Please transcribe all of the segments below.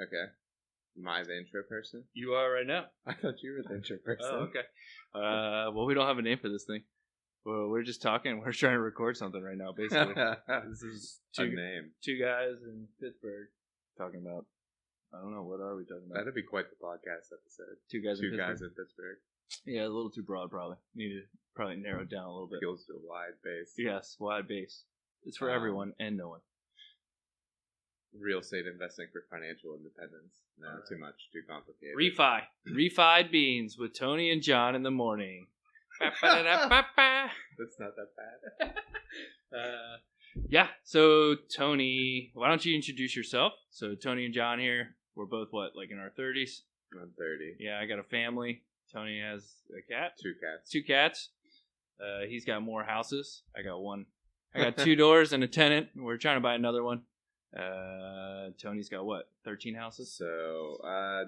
Okay. Am I the intro person? You are right now. I thought you were the intro person. Oh, okay. Well, we don't have a name for this thing. Well, we're just talking. We're trying to record something right now, basically. This is A name. two guys in Pittsburgh talking about, I don't know, what are we talking about? That'd be quite the podcast episode. Two guys in Pittsburgh. Guys in Pittsburgh. Yeah, a little too broad, probably. Need to probably narrow it down a little bit. Appeals to a wide base. Yes, wide base. It's for everyone and no one. Real estate investing for financial independence. No, too much. Too complicated. Refied beans with Tony and John in the morning. That's not that bad. Yeah, so Tony, why don't you introduce yourself? So Tony and John here. We're both, like in our 30s? I'm 30. Yeah, I got a family. Tony has a cat. Two cats. 2 cats. He's got more houses. I got one. I got 2 doors and a tenant. We're trying to buy another one. Tony's got what? 13 houses? So,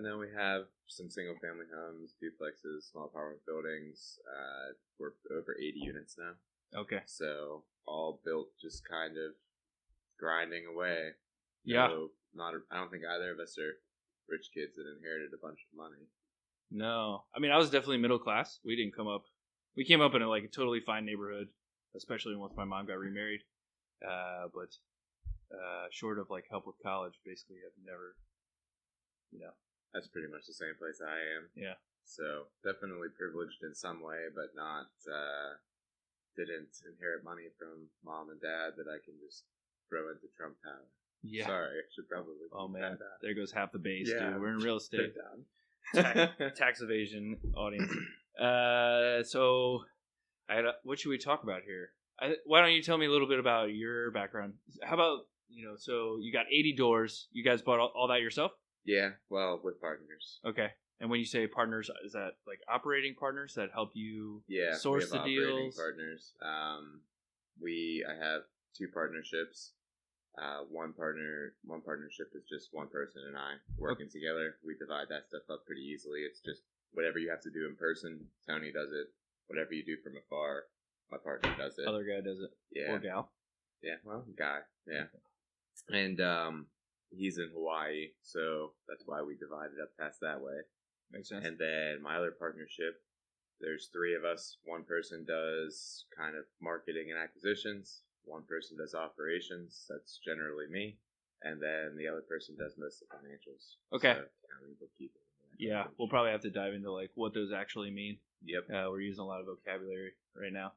no, we have some single family homes, duplexes, small apartment buildings. We're over 80 units now. Okay. So, all built just kind of grinding away. Yeah. So I don't think either of us are rich kids that inherited a bunch of money. No. I mean, I was definitely middle class. We came up in a totally fine neighborhood, especially once my mom got remarried. But short of help with college, basically I've never, That's pretty much the same place I am. Yeah. So definitely privileged in some way, but not, didn't inherit money from mom and dad that I can just throw into Trump Tower. Yeah. Sorry, I should probably. Oh man, there goes half the base, yeah, dude. We're in real estate. Down. Tax evasion audience. So, what should we talk about here? Why don't you tell me a little bit about your background? How about, so you got 80 doors. You guys bought all that yourself? Yeah, well, with partners. Okay. And when you say partners, is that operating partners that help you source the deals? Partners. I have 2 partnerships. One partnership is just one person and I working together. We divide that stuff up pretty easily. It's just whatever you have to do in person, Tony does it. Whatever you do from afar, my partner does it. Other guy does it. Yeah. Or gal. Yeah, well, guy. Yeah. Okay. And he's in Hawaii, so that's why we divided up past that way. Makes sense. And then my other partnership, there's 3 of us. One person does kind of marketing and acquisitions. One person does operations. That's generally me. And then the other person does most of the financials. Okay. So, accounting, bookkeeping. Yeah, we'll probably have to dive into what those actually mean. Yep. We're using a lot of vocabulary right now.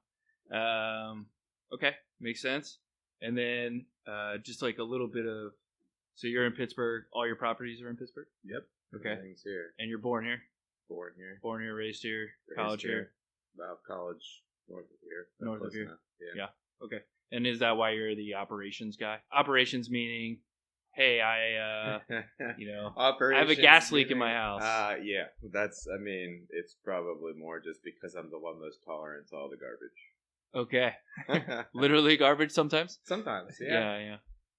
Okay, makes sense. And then just a little bit of, so you're in Pittsburgh. All your properties are in Pittsburgh? Yep. Okay. Everything's here. And you're born here? Born here. Born here, raised here, college here? About college north of here. North of here. Enough. Yeah. Okay. And is that why you're the operations guy? Operations meaning, hey, I have a gas leak in my house. Yeah. It's probably more just because I'm the one most tolerant to all the garbage. Okay. Literally garbage sometimes? Sometimes, yeah. Yeah.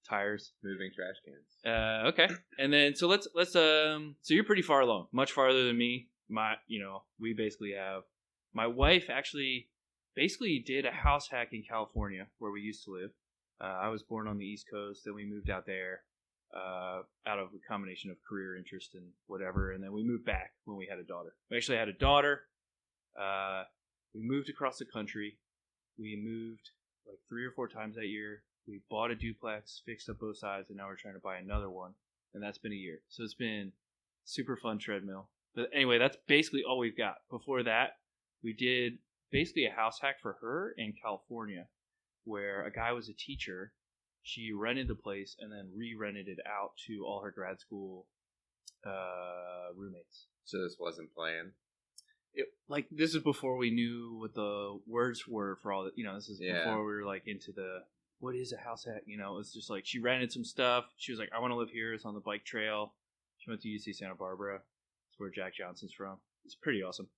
Tires. Moving trash cans. Okay. And then, so let's so you're pretty far along. Much farther than me. We basically have, my wife actually basically did a house hack in California where we used to live. I was born on the East Coast, then we moved out there out of a combination of career interest and whatever, and then we moved back when we had a daughter. We actually had a daughter. We moved across the country. We moved 3 or 4 times that year. We bought a duplex, fixed up both sides, and now we're trying to buy another one, and that's been a year. So it's been super fun treadmill. But anyway, that's basically all we've got. Before that, we did basically a house hack for her in California where a guy was a teacher. She rented the place and then re-rented it out to all her grad school roommates. So this wasn't planned? This is before we knew what the words were for all that. This is before we were into the, what is a house hack? It was just she rented some stuff. She was like, I want to live here. It's on the bike trail. She went to UC Santa Barbara. That's where Jack Johnson's from. It's a pretty awesome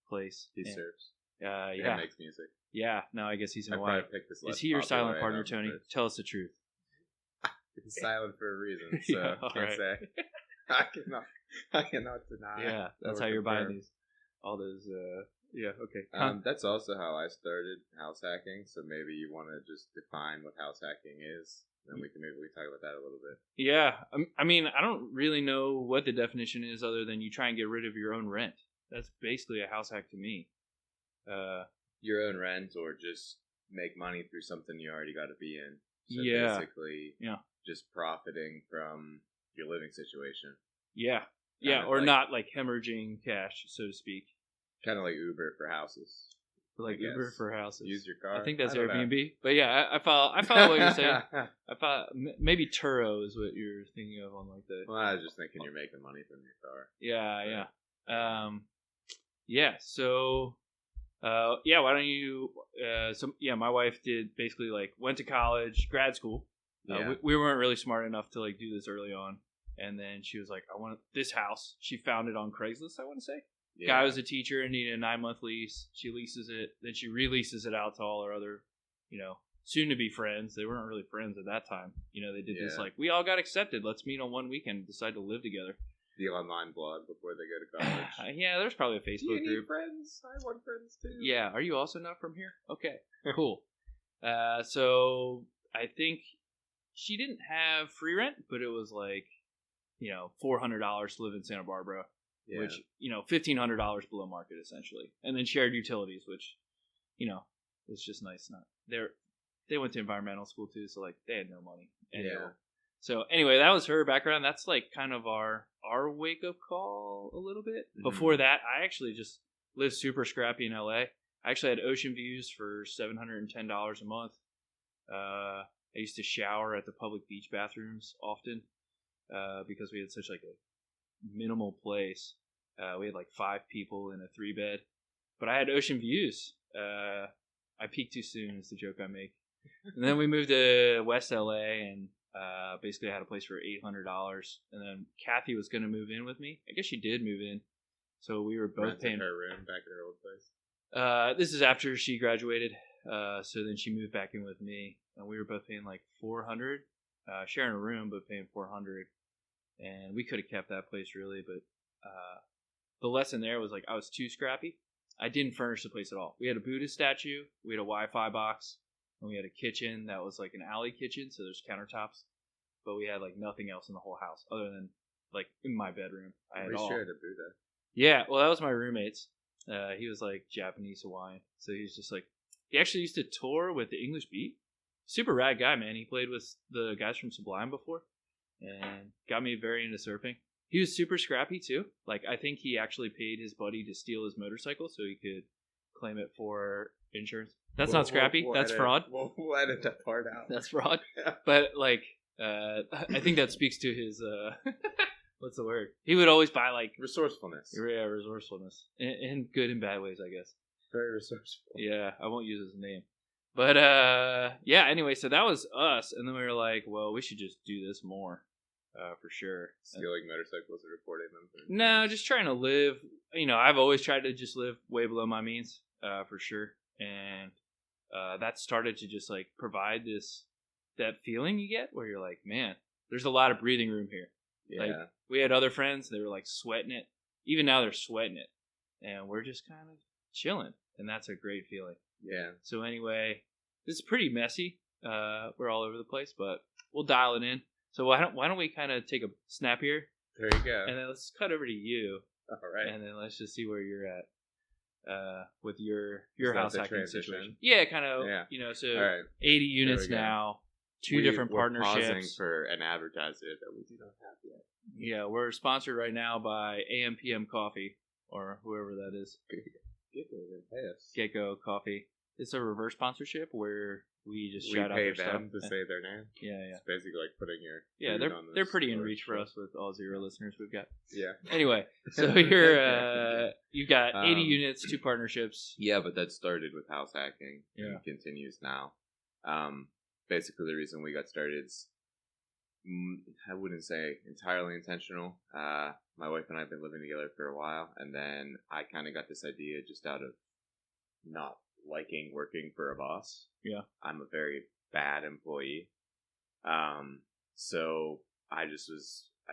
place. He surfs. Yeah. He makes music. Yeah. No, I guess he's in Hawaii. Is he your silent partner, Tony? Tell us the truth. He's silent for a reason, so can't say. I cannot deny. Yeah, that's how you're buying these. All those. Yeah. Okay. That's also how I started house hacking. So maybe you want to just define what house hacking is. And we can maybe talk about that a little bit. Yeah, I mean, I don't really know what the definition is other than you try and get rid of your own rent. That's basically a house hack to me. Your own rent, or just make money through something you already got to be in. So yeah. basically, just profiting from your living situation. Yeah. Yeah, or like, not like hemorrhaging cash, so to speak. Kind of like Uber for houses. Like Uber for houses. Use your car. I think that's Airbnb. But yeah, I follow what you're saying. I follow, maybe Turo is what you're thinking of on like the. Well, I was just thinking you're making money from your car. Yeah, yeah. Yeah, so yeah, why don't you my wife did basically like went to college, grad school. We weren't really smart enough to like do this early on. And then she was like, I want this house. She found it on Craigslist, I want to say. Yeah. Guy was a teacher and needed a 9-month lease. She leases it. Then she releases it out to all her other, soon-to-be friends. They weren't really friends at that time. They did this like, we all got accepted. Let's meet on one weekend and decide to live together. The online blog before they go to college. Yeah, there's probably a Facebook group. Do you need friends? I want friends too. Yeah, are you also not from here? Okay, cool. So I think she didn't have free rent, but it was like, $400 to live in Santa Barbara, which, $1,500 below market essentially. And then shared utilities, which, it's just nice. They went to environmental school too, so like they had no money. Anyway. So anyway, that was her background. That's like kind of our wake up call a little bit. Mm-hmm. Before that, I actually just lived super scrappy in LA. I actually had ocean views for $710 a month. I used to shower at the public beach bathrooms often. Because we had such like a minimal place. We had like 5 people in a 3-bed, but I had ocean views. I peaked too soon is the joke I make. And then we moved to West LA and basically I had a place for $800. And then Kathy was going to move in with me. I guess she did move in. So we were both paying her room back at her old place. This is after she graduated. So then she moved back in with me and we were both paying like $400, sharing a room, but paying $400. And we could have kept that place really, but the lesson there was like I was too scrappy. I didn't furnish the place at all. We had a Buddha statue, we had a Wi-Fi box, and we had a kitchen that was like an alley kitchen, so there's countertops. But we had like nothing else in the whole house other than like in my bedroom. I had all. Shared a Buddha. Yeah, well that was my roommate's. He was like Japanese Hawaiian, so he was just like he actually used to tour with the English Beat. Super rad guy, man. He played with the guys from Sublime before. And got me very into surfing. He was super scrappy too. Like I think he actually paid his buddy to steal his motorcycle so he could claim it for insurance. That's not scrappy. That's fraud. We'll edit that part out. That's fraud. But like, I think that speaks to his what's the word? He would always buy like resourcefulness. Yeah, resourcefulness in good and bad ways, I guess. Very resourceful. Yeah, I won't use his name. But yeah. Anyway, so that was us, and then we were like, well, we should just do this more. For sure. Stealing motorcycles and reporting them? No, just trying to live. I've always tried to just live way below my means, for sure. And that started to just like provide that feeling you get where you're like, man, there's a lot of breathing room here. Yeah. Like, we had other friends, they were like sweating it. Even now they're sweating it. And we're just kind of chilling. And that's a great feeling. Yeah. So anyway, this is pretty messy. We're all over the place, but we'll dial it in. So why don't we kind of take a snap here? There you go. And then let's cut over to you. All right. And then let's just see where you're at with your house hacking situation. Yeah, kind of. Yeah. So right. 80 units now, two different partnerships. We're pausing for an advertiser that we do not have yet. Yeah, we're sponsored right now by AM/PM Coffee or whoever that is. Gecko Coffee. It's a reverse sponsorship where we just shout out their stuff. We pay them to say their name. Yeah. It's basically like putting your they're pretty in reach for us with all 0 listeners we've got. Yeah. Anyway, so you've got 80 units, 2 partnerships. Yeah, but that started with house hacking and continues now. Basically, the reason we got started is I wouldn't say entirely intentional. My wife and I have been living together for a while, and then I kind of got this idea just out of not liking working for a boss. Yeah. I'm a very bad employee. So I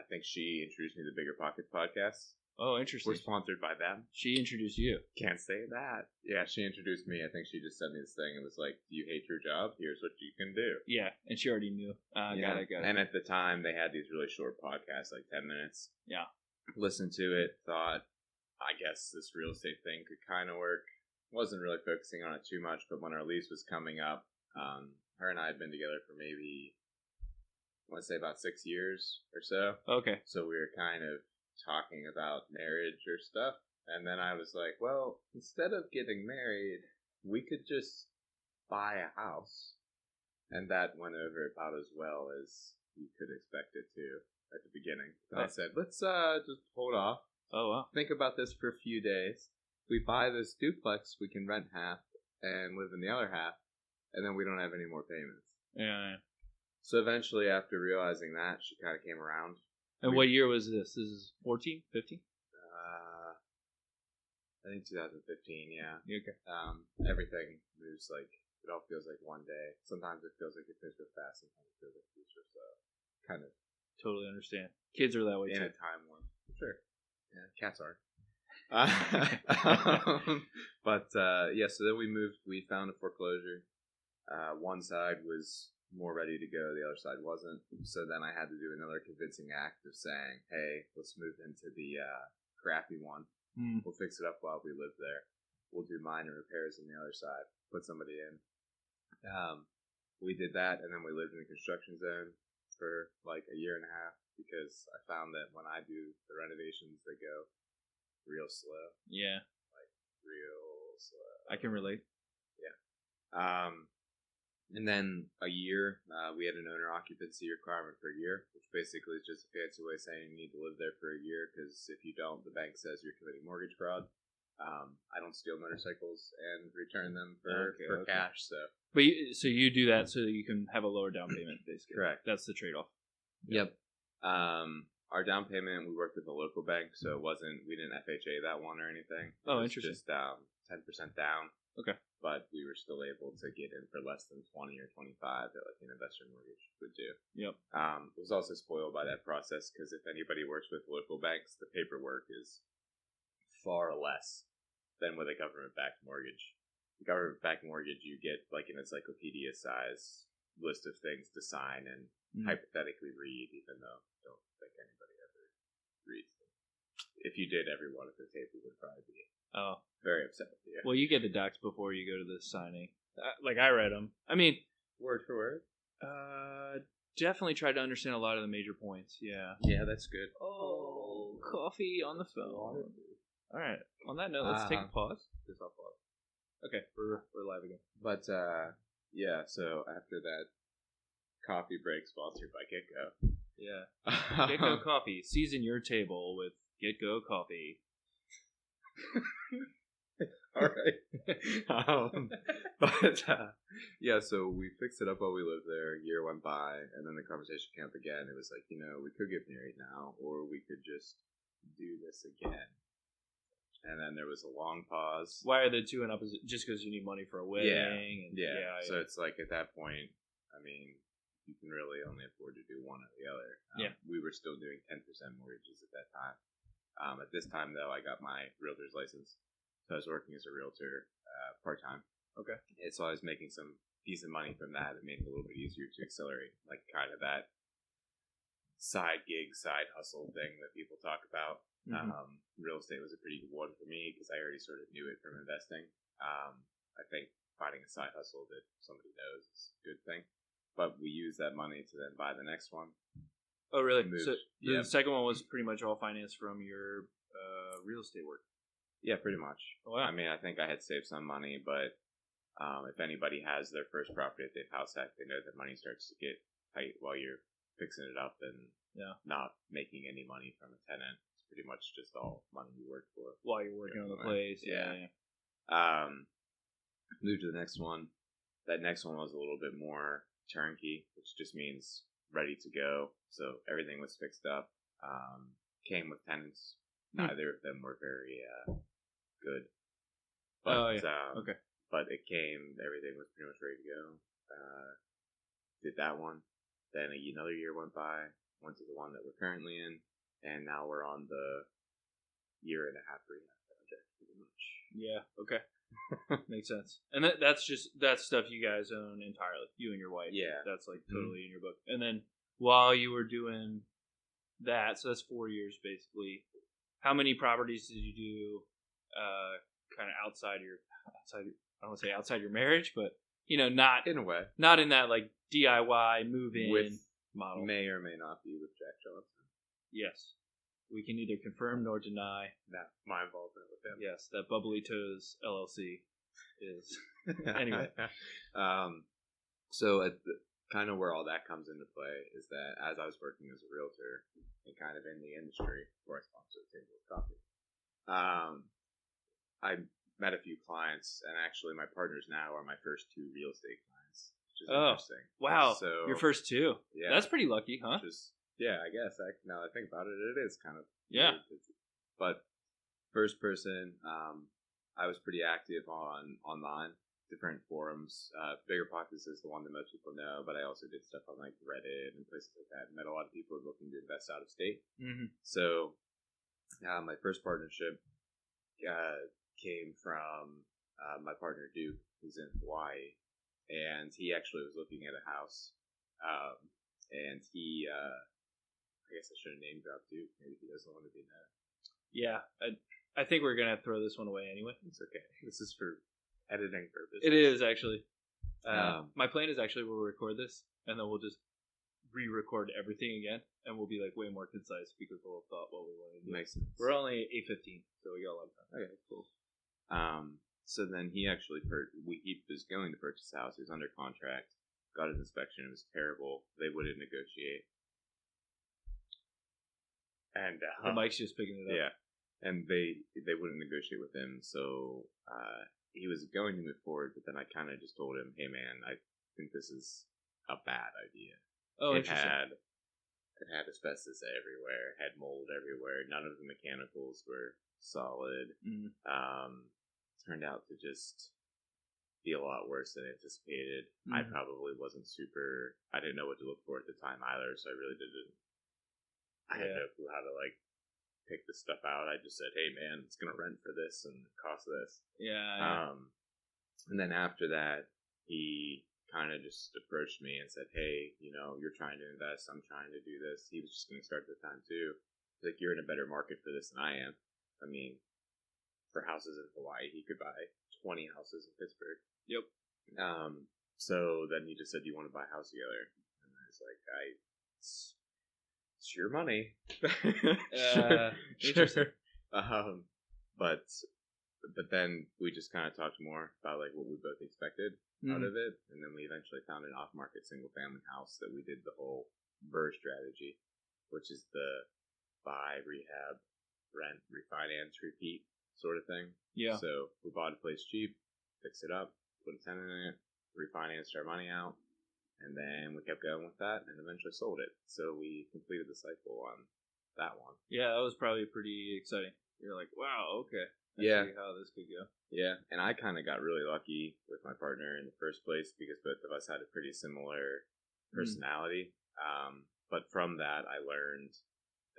think she introduced me to the Bigger Pockets podcast. Oh, We're interesting. sponsored by them. She introduced you. Can't say that. Yeah, she introduced me. I think she just sent me this thing and was like, "Do you hate your job? Here's what you can do." Yeah, and she already knew. Got it. And at the time, they had these really short podcasts, like 10 minutes. Yeah. Listened to it, thought, I guess this real estate thing could kind of work. Wasn't really focusing on it too much, but when our lease was coming up, her and I had been together for maybe, I want to say about 6 years or so. Okay. So we were kind of talking about marriage or stuff. And then I was like, well, instead of getting married, we could just buy a house. And that went over about as well as you could expect it to at the beginning. And I said, let's just hold off. Oh, wow. Think about this for a few days. We buy this duplex, we can rent half and live in the other half, and then we don't have any more payments. Yeah. So eventually, after realizing that, she kind of came around. And what year was this? This is 14, 15? I think 2015, yeah. Okay. Everything moves like, it all feels like one day. Sometimes it feels like it moves real fast, sometimes it feels like it moves real slow. Kind of. Totally understand. Kids are that way in too. a time warp. Sure. Yeah, cats aren't. But yeah, so then we moved. We found a foreclosure. One side was more ready to go, the other side wasn't. So then I had to do another convincing act of saying, "Hey, let's move into the crappy one. We'll fix it up while we live there. We'll do minor repairs on the other side. Put somebody in." We did that, and then we lived in a construction zone for like a year and a half because I found that when I do the renovations, they go real slow. Yeah. Like real slow. I can relate. Yeah. And then a year, we had an owner occupancy requirement for a year, which basically is just a fancy way of saying you need to live there for a year because if you don't, the bank says you're committing mortgage fraud. I don't steal motorcycles and return them for cash. But you do that so that you can have a lower down payment, basically. Correct. That's the trade-off. Yep. Our down payment, we worked with a local bank, so we didn't FHA that one or anything. Oh, interesting. Just 10% down. Okay. But we were still able to get in for less than 20 or 25 that like an investor mortgage would do. Yep. Was also spoiled by that process because if anybody works with local banks, the paperwork is far less than with a government-backed mortgage. The government-backed mortgage, you get like an encyclopedia size list of things to sign and hypothetically read, even though I don't think anybody ever reads them. If you did, everyone at the table would probably be very upset with you. Well, you get the docs before you go to the signing. Like I read them. I mean, word for word. Definitely tried to understand a lot of the major points. Yeah. Yeah, that's good. Oh, coffee on the phone. All right. On that note, let's take a pause. Just I'll pause. Okay, we're live again. But yeah. So after that coffee break, sponsored by GetGo. Yeah. GetGo Coffee. Season your table with GetGo Coffee. All right. But yeah, so we fixed it up while we lived there. A year went by, and then the conversation came up again. It was like, we could get married now, or we could just do this again. And then there was a long pause. Why are the two in opposite? Just because you need money for a wedding? Yeah. So it's like at that point, I mean, you can really only afford to do one or the other. We were still doing 10% mortgages at that time. At this time, though, I got my realtor's license. So I was working as a realtor part-time. Okay. And so I was making some decent money from that. It made it a little bit easier to accelerate, like kind of that side gig, side hustle thing that people talk about. Real estate was a pretty good one for me because I already sort of knew it from investing. I think finding a side hustle that somebody knows is a good thing. But we used that money to then buy the next one. Oh, really? So the second one was pretty much all financed from your real estate work? Yeah, pretty much. Oh, wow. I mean, I think I had saved some money, but if anybody has their first property that they've house hacked, they know that money starts to get tight while you're fixing it up and not making any money from a tenant. It's pretty much just all money you work for. While you're working on the place. Yeah. Moved to the next one. That next one was a little bit more turnkey, which just means ready to go. So everything was fixed up. Came with tenants. Neither of them were very good. But okay. But it came. Everything was pretty much ready to go. Did that one. Then another year went by. Went to the one that we're currently in, and now we're on the year and a half rehab project, pretty much. Yeah. Okay. Makes sense. And that's stuff you guys own entirely, you and your wife. Yeah. That's like totally in your book. And then while you were doing that, so that's 4 years basically. How many properties did you do? Kind of outside your, I don't want to say outside your marriage, but not In a way. not in that like DIY move in With model. May or may not be with Jack Johnson. Yes, we can neither confirm nor deny. Not my involvement with him. Yes, that Bubbly Toes LLC is. Anyway. So kind of where all that comes into play is that as I was working as a realtor and kind of in the industry where I sponsor a table of coffee, I met a few clients, and actually my partners now are my first 2 real estate clients, which is interesting. Wow. So Your first 2. Yeah. That's pretty lucky, huh? Yeah, I guess. Now that I think about it, it is kind of Yeah. weird. But first person, I was pretty active on online, different forums. Bigger Pockets is the one that most people know, but I also did stuff on like Reddit and places like that. Met a lot of people looking to invest out of state. Mm-hmm. So my first partnership came from my partner Duke, who's in Hawaii, and he actually was looking at a house, and he. I guess I should have name dropped Duke. Maybe he doesn't want to be known. Yeah, I think we're gonna throw this one away anyway. It's okay. This is for editing purposes. It is actually. My plan is actually we'll record this and then we'll just re-record everything again, and we'll be like way more concise because we'll have thought what we want to do. Makes sense. We're only 8:15, so we got a lot of time. Okay, cool. So then he actually he was going to purchase a house. He was under contract. Got an inspection. It was terrible. They wouldn't negotiate. And the mic's just picking it up. Yeah, and they wouldn't negotiate with him. So he was going to move forward, but then I kind of just told him, "Hey, man, I think this is a bad idea." Oh, it interesting. had asbestos everywhere, had mold everywhere. None of the mechanicals were solid. Mm. Turned out to just be a lot worse than anticipated. Mm. I probably wasn't I didn't know what to look for at the time either, so I really didn't. I had no clue how to pick this stuff out. I just said, "Hey, man, it's gonna rent for this and cost this." Yeah. And then after that, he kind of just approached me and said, "Hey, you're trying to invest. I'm trying to do this." He was just going to start at the time too. He's like, "You're in a better market for this than I am." I mean, for houses in Hawaii, he could buy 20 houses in Pittsburgh. Yep. So then he just said, "Do you want to buy a house together?" And I was like, It's your money." Interesting. But then we just kind of talked more about what we both expected out of it, and then we eventually found an off-market single-family house that we did the whole BRRRR strategy, which is the buy, rehab, rent, refinance, repeat sort of thing. Yeah. So we bought a place cheap, fixed it up, put a tenant in it, refinanced our money out, and then we kept going with that and eventually sold it. So we completed the cycle on that one. Yeah, that was probably pretty exciting. You're like, wow, okay. I see how this could go. Yeah, and I kind of got really lucky with my partner in the first place because both of us had a pretty similar personality. But from that, I learned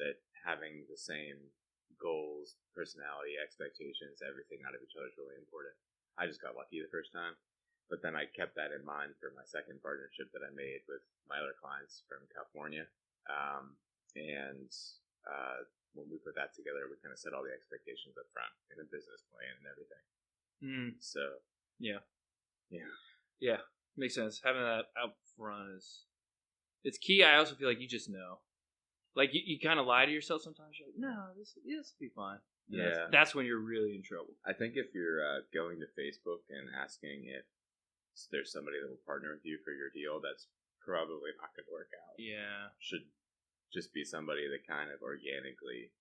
that having the same goals, personality, expectations, everything out of each other is really important. I just got lucky the first time. But then I kept that in mind for my second partnership that I made with my other clients from California. When we put that together, we kind of set all the expectations up front in a business plan and everything. So, yeah. Yeah. Makes sense. Having that out front it's key. I also feel like you just know. Like, you kind of lie to yourself sometimes. You're like, no, this will be fine. And that's when you're really in trouble. I think if you're going to Facebook and asking if there's somebody that will partner with you for your deal, that's probably not going to work out. Yeah. Should just be somebody that kind of organically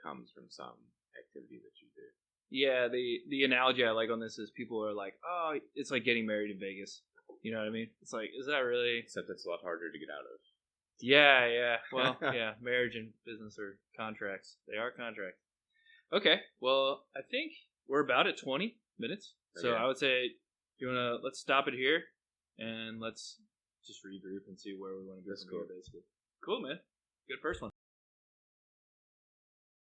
comes from some activity that you do. Yeah, the analogy I like on this is people are like, oh, it's like getting married in Vegas. You know what I mean? It's like, is that really? Except it's a lot harder to get out of. Yeah. Well, yeah, marriage and business are contracts. They are contracts. Okay, well, I think we're about at 20 minutes. So Okay. I would say, let's stop it here, and let's just regroup and see where we want to go from here, basically. Cool, man. Good first one.